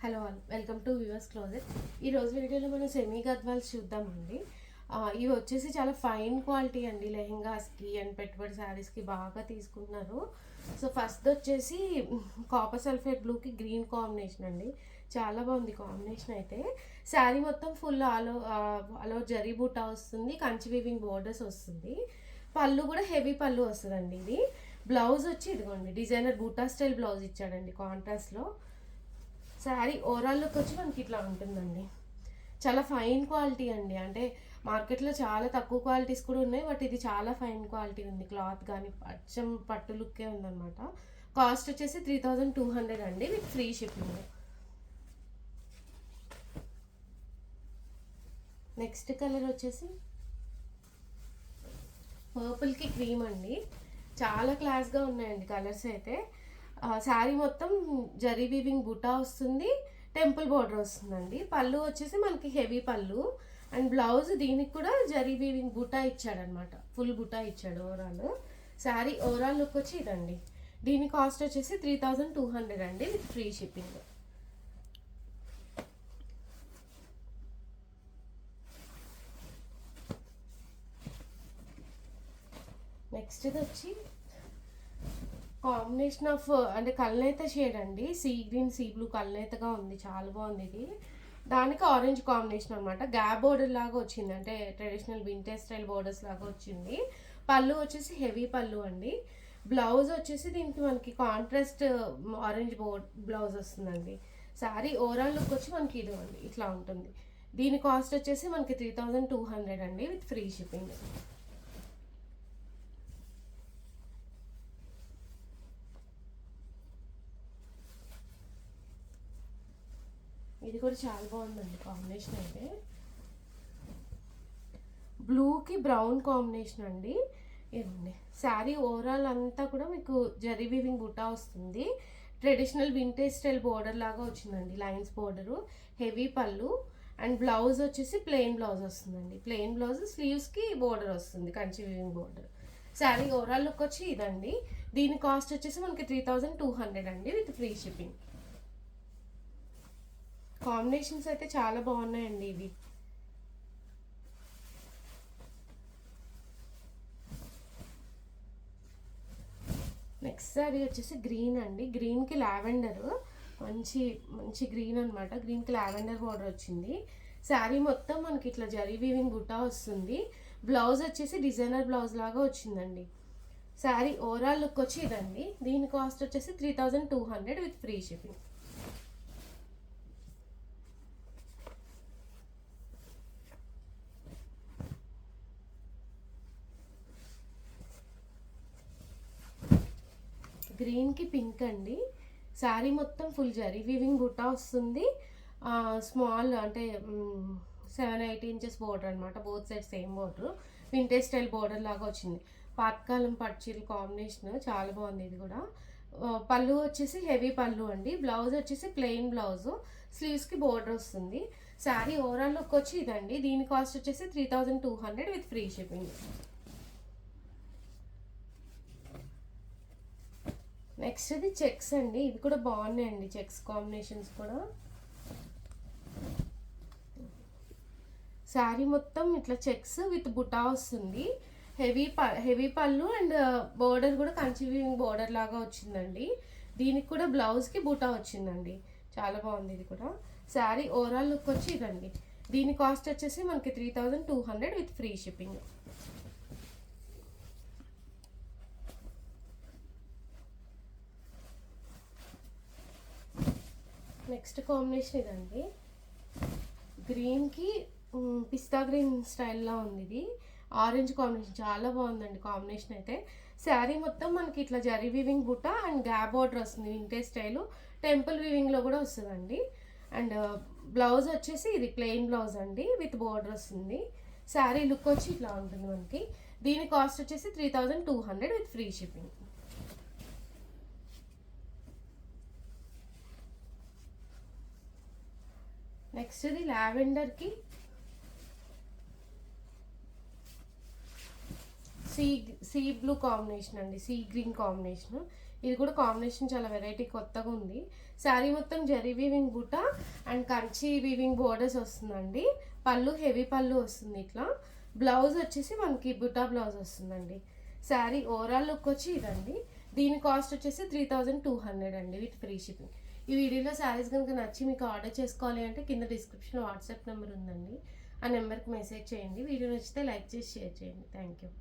Hello all, welcome to viewers closet. ఈరోజు వీడియోలో మనం సెమీ గద్వాల్స్ చూద్దామండి. ఇవి వచ్చేసి చాలా ఫైన్ క్వాలిటీ అండి. లెహెంగాస్కి అండ్ పెట్టుబడి శారీస్కి బాగా తీసుకుంటున్నారు. సో ఫస్ట్ వచ్చేసి కాపర్ సల్ఫేట్ బ్లూకి గ్రీన్ కాంబినేషన్ అండి. చాలా బాగుంది కాంబినేషన్ అయితే. శారీ మొత్తం ఫుల్ ఆలో జరీ బూటా వస్తుంది, కంచి వీవింగ్ బోర్డర్స్ వస్తుంది. పళ్ళు కూడా హెవీ పళ్ళు వస్తుందండి. ఇది బ్లౌజ్ వచ్చి ఇదిగోండి డిజైనర్ బూటా స్టైల్ బ్లౌజ్ ఇచ్చాడండి కాంట్రాస్ట్లో. శారీ ఓవరాల్ లుక్ వచ్చి మనకి ఇట్లా ఉంటుందండి. చాలా ఫైన్ క్వాలిటీ అండి. అంటే మార్కెట్లో చాలా తక్కువ క్వాలిటీస్ కూడా ఉన్నాయి, బట్ ఇది చాలా ఫైన్ క్వాలిటీ ఉంది. క్లాత్ కానీ అచ్చం పట్టు లుక్కే ఉందన్నమాట. కాస్ట్ వచ్చేసి 3200 అండి, with free shipping. Next colour వచ్చేసి పర్పుల్కి క్రీమ్ అండి. చాలా క్లాస్గా ఉన్నాయండి కలర్స్ అయితే. శారీ మొత్తం జరీ వీవింగ్ బుటా వస్తుంది, టెంపుల్ బోర్డర్ వస్తుందండి. పళ్ళు వచ్చేసి మనకి హెవీ పళ్ళు అండ్ బ్లౌజ్ దీనికి కూడా జరీ వీవింగ్ బుటా ఇచ్చాడనమాట. ఫుల్ బుటా ఇచ్చాడు ఓవరాల్. శారీ ఓవరాల్ లుక్ వచ్చి ఇదండి. దీని కాస్ట్ వచ్చేసి 3200 అండి, విత్ ఫ్రీ షిప్పింగ్. నెక్స్ట్ ఇది వచ్చి కాంబినేషన్ ఆఫ్ అంటే కల్నేత షేడ్ అండి. సీ గ్రీన్ సీ బ్లూ కల్నేతగా ఉంది, చాలా బాగుంది ఇది. దానికి ఆరెంజ్ కాంబినేషన్ అనమాట. గ్యాప్ బోర్డర్ లాగా వచ్చింది, అంటే ట్రెడిషనల్ వింటేజ్ స్టైల్ బోర్డర్స్ లాగా వచ్చింది. పళ్ళు వచ్చేసి హెవీ పళ్ళు అండి. బ్లౌజ్ వచ్చేసి దీనికి మనకి కాంట్రాస్ట్ ఆరెంజ్ బ్లౌజ్ వస్తుందండి. శారీ ఓవరాల్ లుక్ వచ్చి మనకి ఇది అండి ఇట్లా ఉంటుంది. దీని కాస్ట్ వచ్చేసి మనకి 3200 అండి, విత్ ఫ్రీ షిప్పింగ్. ఇది కూడా చాలా బాగుందండి కాంబినేషన్ అయితే. బ్లూకి బ్రౌన్ కాంబినేషన్ అండి. ఇదండి శారీ ఓవరాల్ అంతా కూడా మీకు జరీ వీవింగ్ బుటా వస్తుంది. ట్రెడిషనల్ వింటేజ్ స్టైల్ బోర్డర్ లాగా వచ్చిందండి, లైన్స్ బోర్డరు. హెవీ పళ్ళు అండ్ బ్లౌజ్ వచ్చేసి ప్లెయిన్ బ్లౌజ్ వస్తుందండి. ప్లెయిన్ బ్లౌజ్ స్లీవ్స్కి బోర్డర్ వస్తుంది, Kanchi weaving border. Sari overall look వచ్చి ఇదండి. దీని కాస్ట్ వచ్చేసి మనకి 3200 అండి, విత్ ఫ్రీ షిప్పింగ్. కాంబినేషన్స్ అయితే చాలా బాగున్నాయండి ఇవి. నెక్స్ట్ శారీ వచ్చేసి గ్రీన్ అండి. గ్రీన్కి లావెండర్, మంచి మంచి గ్రీన్ అనమాట. గ్రీన్కి లావెండర్ బార్డర్ వచ్చింది. శారీ మొత్తం మనకి ఇట్లా జరీ వీవింగ్ బుటా వస్తుంది. బ్లౌజ్ వచ్చేసి డిజైనర్ బ్లౌజ్ లాగా వచ్చిందండి. శారీ ఓవరాల్ లుక్ వచ్చి ఇదండి. దీని కాస్ట్ వచ్చేసి 3200 విత్ ఫ్రీ షిప్పింగ్. గ్రీన్కి పింక్ అండి. శారీ మొత్తం ఫుల్ జరీ వీవింగ్ బుట్టా వస్తుంది. స్మాల్ అంటే 7-8 ఇంచెస్ బోర్డర్ అనమాట. Both side same border, vintage style border లాగా వచ్చింది. పాతకాలం పట్టుచీరల కాంబినేషన్ చాలా బాగుంది ఇది కూడా. పళ్ళు వచ్చేసి హెవీ పళ్ళు అండి. బ్లౌజ్ వచ్చేసి ప్లెయిన్ బ్లౌజ్, స్లీవ్స్కి బోర్డర్ వస్తుంది. శారీ ఓవరాల్ లుక్ వచ్చి ఇదండి. దీని కాస్ట్ వచ్చేసి 3200 విత్ ఫ్రీ షిప్పింగ్. నెక్స్ట్ ఇది చెక్స్ అండి. ఇవి కూడా బాగున్నాయండి, చెక్స్ కాంబినేషన్స్ కూడా. శారీ మొత్తం ఇట్లా చెక్స్ విత్ బుటా వస్తుంది. హెవీ పళ్ళు అండ్ బోర్డర్ కూడా కంచి వీవింగ్ బోర్డర్ లాగా వచ్చిందండి. దీనికి కూడా బ్లౌజ్కి బుటా వచ్చిందండి, చాలా బాగుంది ఇది కూడా. శారీ ఓవరాల్ లుక్ వచ్చి ఇదండి. దీని కాస్ట్ వచ్చేసి మనకి 3200 with free shipping. Next combination ఇదండి. గ్రీన్కి పిస్తా గ్రీన్ స్టైల్లో ఉంది ఇది. ఆరెంజ్ కాంబినేషన్ చాలా బాగుందండి కాంబినేషన్ అయితే. శారీ మొత్తం మనకి ఇట్లా జరీ వీవింగ్ బుట్ట అండ్ గ్యాప్ బార్డర్ వస్తుంది, వింటేజ్ స్టైలు. టెంపుల్ వీవింగ్లో కూడా వస్తుందండి. అండ్ బ్లౌజ్ వచ్చేసి ఇది ప్లెయిన్ బ్లౌజ్ అండి, విత్ బోర్డర్ వస్తుంది. శారీ లుక్ వచ్చి ఇట్లా ఉంటుంది మనకి. దీని కాస్ట్ వచ్చేసి 3200 విత్ ఫ్రీ షిప్పింగ్. నెక్స్ట్ ఇది లావెండర్కి సీ బ్లూ కాంబినేషన్ అండి, సీ గ్రీన్ కాంబినేషన్. ఇది కూడా కాంబినేషన్ చాలా వెరైటీ కొత్తగా ఉంది. శారీ మొత్తం జరీ వీవింగ్ బూటా అండ్ కంచి వీవింగ్ బోర్డర్స్ వస్తుందండి. పళ్ళు హెవీ పళ్ళు వస్తుంది ఇట్లా. బ్లౌజ్ వచ్చేసి మనకి బుటా బ్లౌజ్ వస్తుందండి. శారీ ఓవరాల్ లుక్ వచ్చి ఇదండి. దీని కాస్ట్ వచ్చేసి 3200 అండి విత్ ఫ్రీ షిప్పింగ్. ఈ వీడియోలో శారీస్ కనుక నచ్చి మీకు ఆర్డర్ చేసుకోవాలి అంటే కింద డిస్క్రిప్షన్లో వాట్సాప్ నెంబర్ ఉందండి. ఆ నెంబర్కి మెసేజ్ చేయండి. వీడియో నచ్చితే లైక్ చేసి షేర్ చేయండి. Thank you.